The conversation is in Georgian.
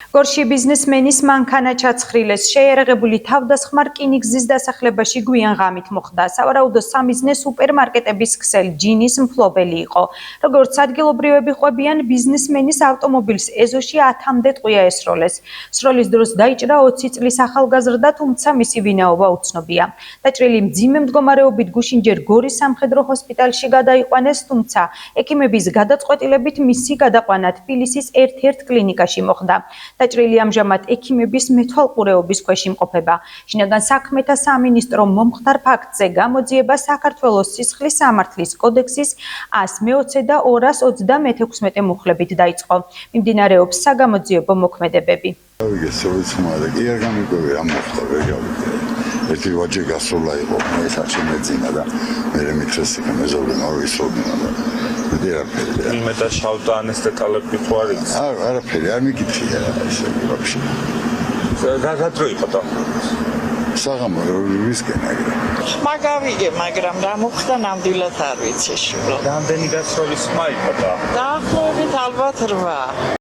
გორში ბიზნესმენის მანქანა ჩაცხრილეს. შეიარაღებული თავდასხმა რკინიგზის დასახლებაში გვიან ღამით მოხდა. სავარაუდო სამიზნე სუპერმარკეტების ქსელი ჯინის მფლობელი იყო. როგორც ადგილობრივები ყვებიან, ბიზნესმენის ავტომობილს ეზოში 10-მდე ტყვია ესროლეს. სროლის დროს დაიჭრა 20 წლის ახალგაზრდა, თუმცა მისი ვინაობა უცნობია. დაჭრილი მძიმე მდგომარეობით გუშინჯერ გორის სამხედრო ჰოსპიტალში გადაიყვანეს, თუმცა ექიმების გადაწყვეტილებით მისი გადაყვანა თბილისის ერთ-ერთ კლინიკაში მოხდა. დაჭრილი ამჟამად ექიმების მეთვალყურეობის ქვეშ იმყოფება. შინაგან საქმეთა სამინისტრო მომხდარ ფაქტზე გამოძიება საქართველოს სისხლის სამართლის კოდექსის 120 და 226 მუხლებით დაიწყო. მიმდინარეობს საგამოძიებო მოქმედებები. ერთი ვაჭი გასულა იყო, ეს არჩევნე ძინა და მე მითხეს იქ მეზობლი მოვისურვნა და ვიდეაფერი. იმედა შავდა ანეს დეტალები ხო არის? არაფერი, არ მიკითხია ესე ვაფშე. გაგადრო იყო და საღამო ვისკენ აგრა. მაგავიგე, მაგრამ რა მოხდა ნამდვილად არ ვიცი შულა. რამდენი გასროლის ხმა იყო და? დაახლოებით ალბათ 8.